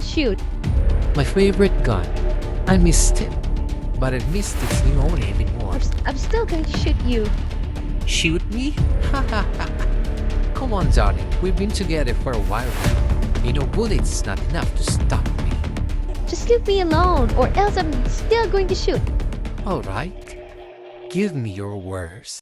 I'll shoot. My favorite gun. I missed it. But I missed its new owner even more. I'm still going to shoot you. Shoot me? Come on, darling. We've been together for a while now. You know, bullets is not enough to stop me. Just leave me alone, or else I'm still going to shoot. Alright. Give me your worst.